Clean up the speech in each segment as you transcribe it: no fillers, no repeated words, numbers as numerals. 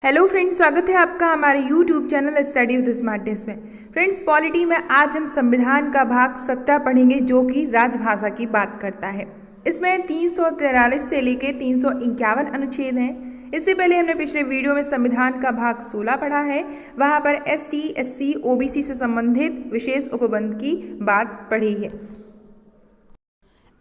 Hello friends, स्वागत है आपका हमारे YouTube channel study with smartness में। फ्रेंड्स, पॉलिटी में आज हम संविधान का भाग 17 पढ़ेंगे जो कि राजभाषा की बात करता है। इसमें 343 से लेके 351 अनुच्छेद हैं। इससे पहले हमने पिछले वीडियो में संविधान का भाग 16 पढ़ा है। वहाँ पर ST, SC, OBC से संबंधित विशेष उपबंध की बात पढ़ी है।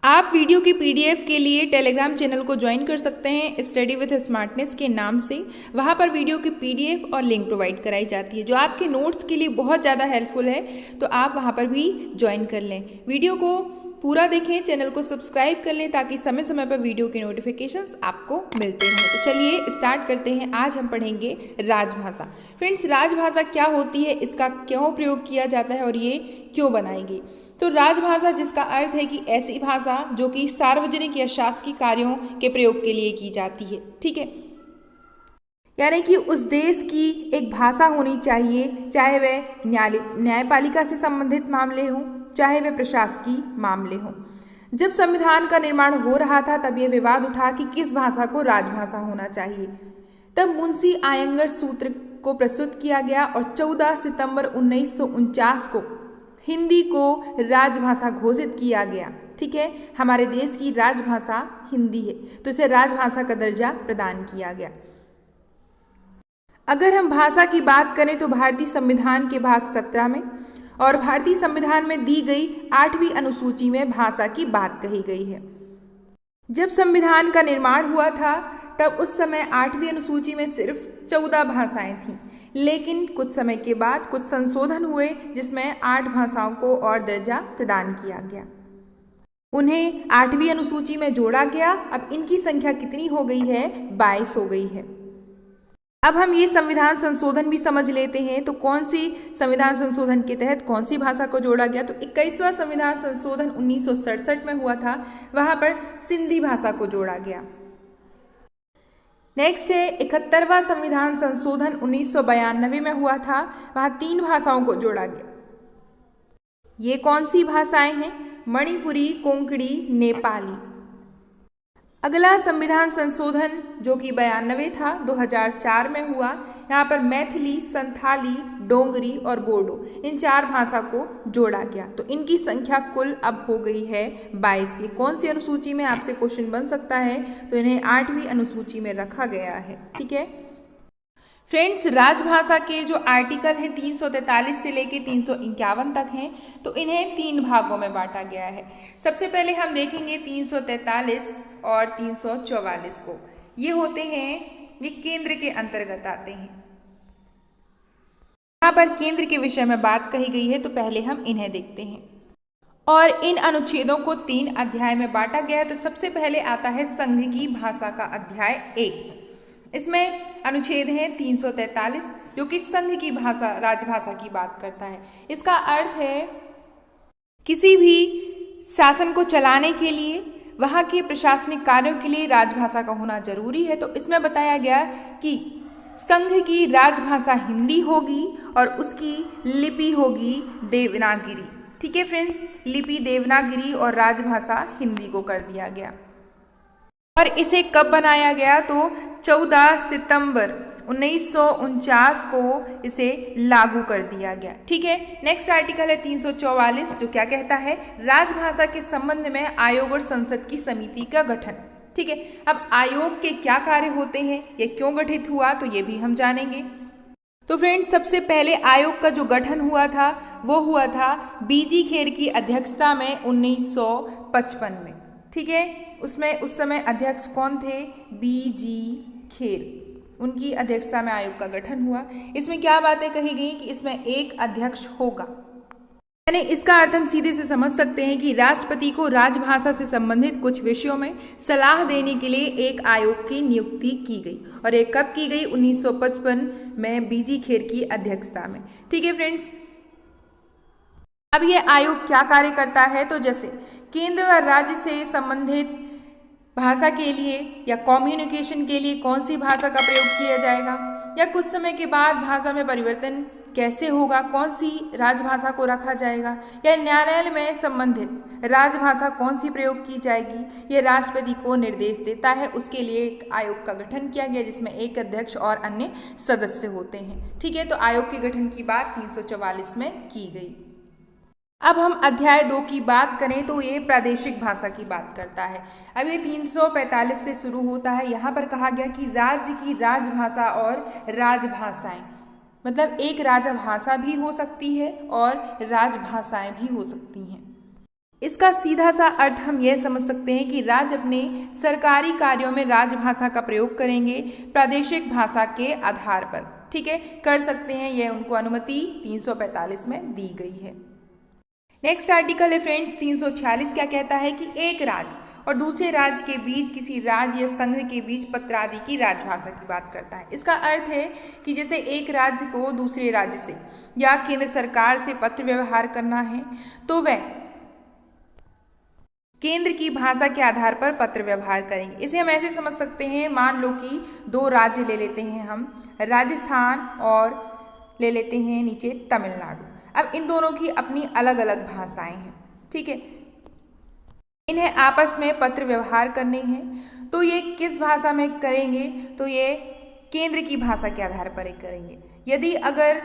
आप वीडियो की PDF के लिए टेलीग्राम चैनल को ज्वाइन कर सकते हैं स्टडी विथ स्मार्टनेस के नाम से। वहाँ पर वीडियो की PDF और लिंक प्रोवाइड कराई जाती है जो आपके नोट्स के लिए बहुत ज़्यादा हेल्पफुल है, तो आप वहाँ पर भी ज्वाइन कर लें। वीडियो को पूरा देखें, चैनल को सब्सक्राइब कर लें ताकि समय समय पर वीडियो के नोटिफिकेशंस आपको मिलते रहें। तो चलिए स्टार्ट करते हैं। आज हम पढ़ेंगे राजभाषा। फ्रेंड्स, राजभाषा क्या होती है, इसका क्यों प्रयोग किया जाता है और ये क्यों बनाई गई। तो राजभाषा जिसका अर्थ है कि ऐसी भाषा जो कि सार्वजनिक या शासकीय कार्यों के प्रयोग के लिए की जाती है। ठीक है, यानी कि उस देश की एक भाषा होनी चाहिए, चाहे वह न्यायपालिका से संबंधित मामले हों, चाहे वे प्रशासकीय मामले हों। जब संविधान का निर्माण हो रहा था तब यह विवाद उठा कि किस भाषा को राजभाषा होना चाहिए। तब मुंशी आयंगर सूत्र को प्रस्तुत किया गया और 14 सितंबर 1949 को हिंदी को राजभाषा घोषित किया गया। ठीक है, हमारे देश की राजभाषा हिंदी है तो इसे राजभाषा का दर्जा प्रदान किया गया। अगर हम भाषा की बात करें तो भारतीय संविधान के भाग 17 में और भारतीय संविधान में दी गई 8वीं अनुसूची में भाषा की बात कही गई है। जब संविधान का निर्माण हुआ था तब उस समय 8वीं अनुसूची में सिर्फ 14 भाषाएं थीं, लेकिन कुछ समय के बाद कुछ संशोधन हुए जिसमें 8 भाषाओं को और दर्जा प्रदान किया गया। उन्हें 8वीं अनुसूची में जोड़ा गया। अब इनकी संख्या कितनी हो गई है? 22 हो गई है। अब हम ये संविधान संशोधन भी समझ लेते हैं। तो कौन सी संविधान संशोधन के तहत कौन सी भाषा को जोड़ा गया? तो 21वां संविधान संशोधन 1967 में हुआ था, वहां पर सिंधी भाषा को जोड़ा गया। नेक्स्ट है 71वां संविधान संशोधन 1992 में हुआ था, वहां 3 भाषाओं को जोड़ा गया। ये कौन सी भाषाएं हैं? मणिपुरी, कोंकणी, नेपाली। अगला संविधान संशोधन जो कि 92 था 2004 में हुआ। यहाँ पर मैथिली, संथाली, डोंगरी और बोडो इन 4 भाषा को जोड़ा गया। तो इनकी संख्या कुल अब हो गई है 22। ये कौन सी अनुसूची में आपसे क्वेश्चन बन सकता है? तो इन्हें 8वीं अनुसूची में रखा गया है। ठीक है फ्रेंड्स, राजभाषा के जो आर्टिकल हैं 343 से लेके 351 तक हैं, तो इन्हें 3 भागों में बांटा गया है। सबसे पहले हम देखेंगे 343 और 344 को। ये होते हैं, ये केंद्र के अंतर्गत आते हैं। यहाँ पर केंद्र के विषय में बात कही गई है, तो पहले हम इन्हें देखते हैं। और इन अनुच्छेदों को 3 अध्याय में बांटा गया है। तो सबसे पहले आता है संघ की भाषा का अध्याय 1। इसमें अनुच्छेद है 343 जो कि संघ की भाषा, राजभाषा की बात करता है। इसका अर्थ है किसी भी शासन को चलाने के लिए, वहाँ के प्रशासनिक कार्यों के लिए राजभाषा का होना जरूरी है। तो इसमें बताया गया कि संघ की राजभाषा हिंदी होगी और उसकी लिपि होगी देवनागरी। ठीक है फ्रेंड्स, लिपि देवनागरी और राजभाषा हिंदी को कर दिया गया। और इसे कब बनाया गया? तो 14 सितंबर 1949 को इसे लागू कर दिया गया। ठीक है, नेक्स्ट आर्टिकल है 344 जो क्या कहता है? राजभाषा के संबंध में आयोग और संसद की समिति का गठन। ठीक है, अब आयोग के क्या कार्य होते हैं, ये क्यों गठित हुआ, तो ये भी हम जानेंगे। तो फ्रेंड्स, सबसे पहले आयोग का जो गठन हुआ था वो हुआ था BG खेर की अध्यक्षता में 1955 में। ठीक है, उसमें उस समय अध्यक्ष कौन थे? BG खेर। उनकी अध्यक्षता में आयोग का गठन हुआ। इसमें क्या बातें कही गई कि इसमें एक अध्यक्ष होगा। यानी इसका अर्थ हम सीधे से समझ सकते हैं कि राष्ट्रपति को राजभाषा से संबंधित कुछ विषयों में सलाह देने के लिए एक आयोग की नियुक्ति की गई। और ये कब की गई? 1955 में BG खेर की अध्यक्षता में। ठीक है फ्रेंड्स, अब ये आयोग क्या कार्य करता है? तो जैसे केंद्र और राज्य से संबंधित भाषा के लिए या कम्युनिकेशन के लिए कौन सी भाषा का प्रयोग किया जाएगा, या कुछ समय के बाद भाषा में परिवर्तन कैसे होगा, कौन सी राजभाषा को रखा जाएगा, या न्यायालय में संबंधित राजभाषा कौन सी प्रयोग की जाएगी, ये राष्ट्रपति को निर्देश देता है। उसके लिए एक आयोग का गठन किया गया जिसमें एक अध्यक्ष और अन्य सदस्य होते हैं। ठीक है, तो आयोग के गठन की बात 344 में की गई। अब हम अध्याय 2 की बात करें तो ये प्रादेशिक भाषा की बात करता है। अब ये 345 से शुरू होता है। यहाँ पर कहा गया कि राज्य की राजभाषा और राजभाषाएं, मतलब एक राजभाषा भी हो सकती है और राजभाषाएं भी हो सकती हैं। इसका सीधा सा अर्थ हम यह समझ सकते हैं कि राज्य अपने सरकारी कार्यों में राजभाषा का प्रयोग करेंगे प्रादेशिक भाषा के आधार पर। ठीक है, कर सकते हैं, यह उनको अनुमति 345 में दी गई है। नेक्स्ट आर्टिकल है फ्रेंड्स 346। क्या कहता है कि एक राज्य और दूसरे राज्य के बीच, किसी राज्य या संघ के बीच पत्र आदि की राजभाषा की बात करता है। इसका अर्थ है कि जैसे एक राज्य को दूसरे राज्य से या केंद्र सरकार से पत्र व्यवहार करना है तो वह केंद्र की भाषा के आधार पर पत्र व्यवहार करेंगे। इसे हम ऐसे समझ सकते हैं, मान लो कि दो राज्य ले लेते हैं हम, राजस्थान और ले लेते हैं नीचे तमिलनाडु। अब इन दोनों की अपनी अलग अलग भाषाएं हैं। ठीक है, इन्हें आपस में पत्र व्यवहार करने हैं तो ये किस भाषा में करेंगे, तो ये केंद्र की भाषा के आधार पर करेंगे। यदि अगर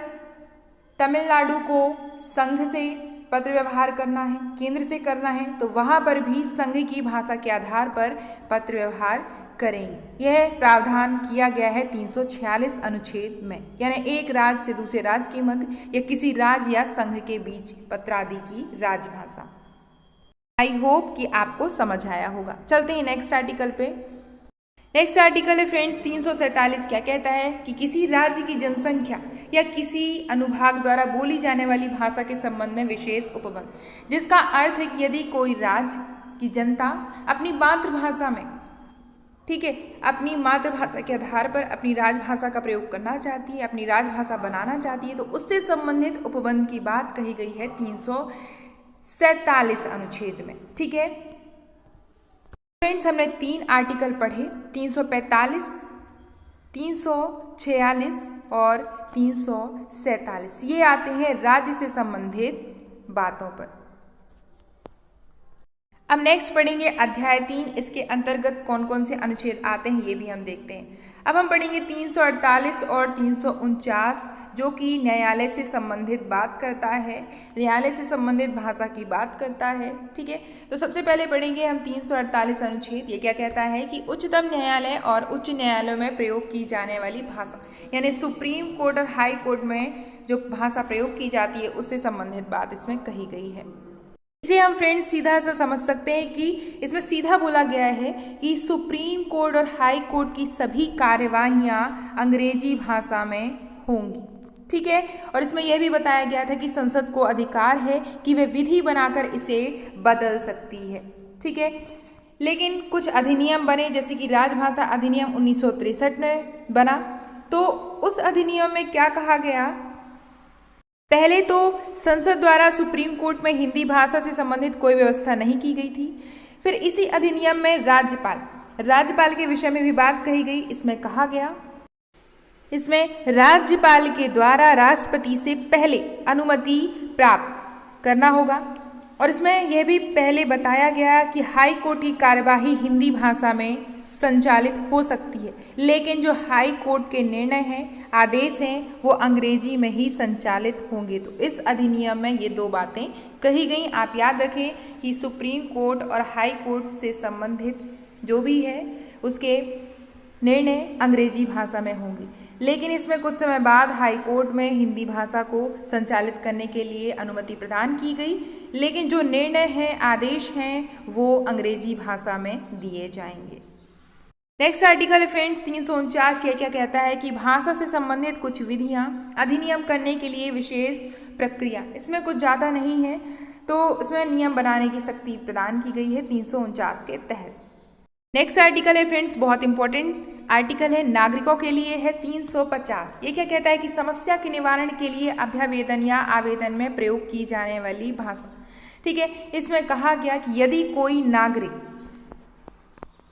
तमिलनाडु को संघ से पत्र व्यवहार करना है, केंद्र से करना है, तो वहां पर भी संघ की भाषा के आधार पर पत्र व्यवहार करेंगे। यह प्रावधान किया गया है 346 अनुच्छेद में, यानी एक राज्य से दूसरे राज्य के मध्य या किसी राज्य या संघ के बीच पत्र आदि की राजभाषा। आई होप कि आपको समझ आया होगा। चलते हैं नेक्स्ट आर्टिकल पे। नेक्स्ट आर्टिकल है फ्रेंड्स 347। क्या कहता है कि किसी राज्य की जनसंख्या या किसी अनुभाग द्वारा बोली जाने वाली भाषा के संबंध में विशेष उपबंध, जिसका अर्थ है कि यदि कोई राज्य की जनता अपनी मातृभाषा में, ठीक है, अपनी मातृभाषा के आधार पर अपनी राजभाषा का प्रयोग करना चाहती है, अपनी राजभाषा बनाना चाहती है, तो उससे संबंधित उपबंध की बात कही गई है 347 अनुच्छेद में। ठीक है फ्रेंड्स, हमने 3 आर्टिकल पढ़े, 345, 346 और 347। ये आते हैं राज्य से संबंधित बातों पर। अब नेक्स्ट पढ़ेंगे अध्याय 3। इसके अंतर्गत कौन कौन से अनुच्छेद आते हैं ये भी हम देखते हैं। अब हम पढ़ेंगे 348 और 349 जो कि न्यायालय से संबंधित बात करता है, न्यायालय से संबंधित भाषा की बात करता है। ठीक है, तो सबसे पहले पढ़ेंगे हम 348 अनुच्छेद। ये क्या कहता है कि उच्चतम न्यायालय और उच्च न्यायालयों में प्रयोग की जाने वाली भाषा, यानी सुप्रीम कोर्ट और हाई कोर्ट में जो भाषा प्रयोग की जाती है उससे संबंधित बात इसमें कही गई है। इसे हम फ्रेंड्स सीधा सा समझ सकते हैं कि इसमें सीधा बोला गया है कि सुप्रीम कोर्ट और हाई कोर्ट की सभी कार्यवाहियां अंग्रेजी भाषा में होंगी। ठीक है, और इसमें यह भी बताया गया था कि संसद को अधिकार है कि वह विधि बनाकर इसे बदल सकती है। ठीक है, लेकिन कुछ अधिनियम बने, जैसे कि राजभाषा अधिनियम 1963 में बना। तो उस अधिनियम में क्या कहा गया, पहले तो संसद द्वारा सुप्रीम कोर्ट में हिंदी भाषा से संबंधित कोई व्यवस्था नहीं की गई थी। फिर इसी अधिनियम में राज्यपाल के विषय में भी बात कही गई। इसमें कहा गया, इसमें राज्यपाल के द्वारा राष्ट्रपति से पहले अनुमति प्राप्त करना होगा। और इसमें यह भी पहले बताया गया कि हाई कोर्ट की कार्यवाही हिंदी भाषा में संचालित हो सकती है, लेकिन जो हाई कोर्ट के निर्णय हैं, आदेश हैं, वो अंग्रेजी में ही संचालित होंगे। तो इस अधिनियम में ये 2 बातें कही गई। आप याद रखें कि सुप्रीम कोर्ट और हाई कोर्ट से संबंधित जो भी है उसके निर्णय अंग्रेजी भाषा में होंगे, लेकिन इसमें कुछ समय बाद हाई कोर्ट में हिंदी भाषा को संचालित करने के लिए अनुमति प्रदान की गई, लेकिन जो निर्णय हैं, आदेश हैं, वो अंग्रेजी भाषा में दिए जाएंगे। नेक्स्ट आर्टिकल है फ्रेंड्स 349। यह क्या कहता है कि भाषा से संबंधित कुछ विधियां अधिनियम करने के लिए विशेष प्रक्रिया, इसमें कुछ ज़्यादा नहीं है, तो इसमें नियम बनाने की शक्ति प्रदान की गई है 349 के तहत। नेक्स्ट आर्टिकल है फ्रेंड्स, बहुत इंपॉर्टेंट आर्टिकल है, नागरिकों के लिए है 350। ये क्या कहता है कि समस्या के निवारण के लिए अभ्यावेदन या आवेदन में प्रयोग की जाने वाली भाषा। ठीक है, इसमें कहा गया कि यदि कोई नागरिक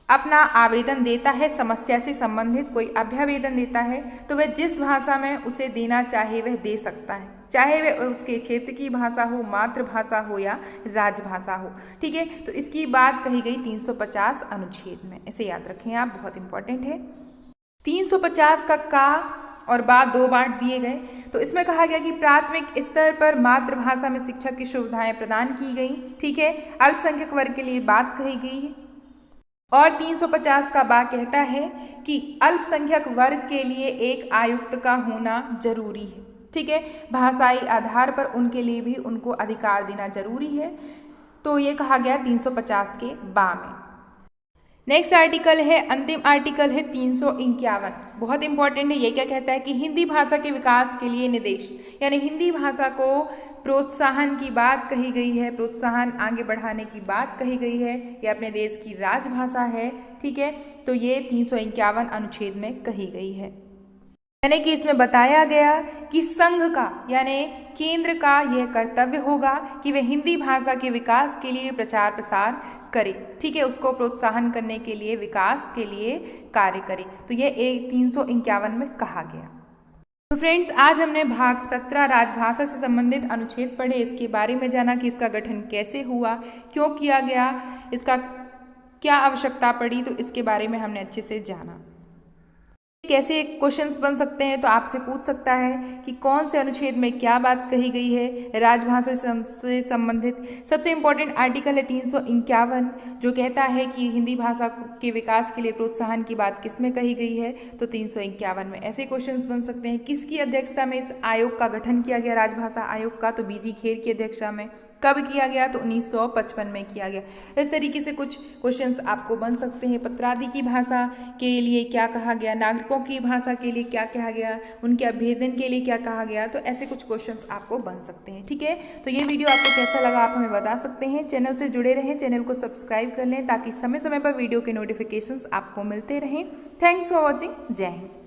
अपना आवेदन देता है, समस्या से संबंधित कोई अभ्यावेदन देता है, तो वह जिस भाषा में उसे देना चाहे वह दे सकता है, चाहे वह उसके क्षेत्र की भाषा हो, मातृभाषा हो या राजभाषा हो। ठीक है, तो इसकी बात कही गई 350 अनुच्छेद में, इसे याद रखें आप, बहुत इंपॉर्टेंट है। 350 का और बाद 2 बार दिए गए। तो इसमें कहा गया कि प्राथमिक स्तर पर मातृभाषा में शिक्षा की सुविधाएं प्रदान की गई। ठीक है, अल्पसंख्यक वर्ग के लिए बात कही गई है। और 350 का बा कहता है कि अल्पसंख्यक वर्ग के लिए एक आयुक्त का होना जरूरी है। ठीक है, भाषाई आधार पर उनके लिए भी उनको अधिकार देना जरूरी है। तो ये कहा गया 350 के बा में। नेक्स्ट आर्टिकल है, अंतिम आर्टिकल है 351, बहुत इंपॉर्टेंट है। ये क्या कहता है कि हिंदी भाषा के विकास के लिए निर्देश, यानी हिंदी भाषा को प्रोत्साहन की बात कही गई है, प्रोत्साहन आगे बढ़ाने की बात कही गई है। ये अपने देश की राजभाषा है। ठीक है, तो ये 351 अनुच्छेद में कही गई है। यानी कि इसमें बताया गया कि संघ का यानी केंद्र का यह कर्तव्य होगा कि वे हिंदी भाषा के विकास के लिए प्रचार प्रसार करे। ठीक है, उसको प्रोत्साहन करने के लिए, विकास के लिए कार्य करे। तो ये 351 में कहा गया। तो फ्रेंड्स, आज हमने भाग 17 राजभाषा से संबंधित अनुच्छेद पढ़े। इसके बारे में जाना कि इसका गठन कैसे हुआ, क्यों किया गया, इसका क्या आवश्यकता पड़ी, तो इसके बारे में हमने अच्छे से जाना। कैसे क्वेश्चंस बन सकते हैं, तो आपसे पूछ सकता है कि कौन से अनुच्छेद में क्या बात कही गई है राजभाषा से संबंधित। सबसे इंपॉर्टेंट आर्टिकल है 351, जो कहता है कि हिंदी भाषा के विकास के लिए प्रोत्साहन की बात किस में कही गई है, तो 351 में। ऐसे क्वेश्चंस बन सकते हैं। किसकी अध्यक्षता में इस आयोग का गठन किया गया, राजभाषा आयोग का, तो बीजी खेर की अध्यक्षता में। कब किया गया, तो 1955 में किया गया। इस तरीके से कुछ क्वेश्चंस आपको बन सकते हैं। पत्रादि की भाषा के लिए क्या कहा गया, नागरिकों की भाषा के लिए क्या कहा गया, उनके अभ्येदन के लिए क्या कहा गया, तो ऐसे कुछ क्वेश्चंस आपको बन सकते हैं। ठीक है, तो ये वीडियो आपको कैसा लगा आप हमें बता सकते हैं। चैनल से जुड़े रहें, चैनल को सब्सक्राइब कर लें ताकि समय समय पर वीडियो के नोटिफिकेशंस आपको मिलते रहें। Thanks for watching. जय हिंद।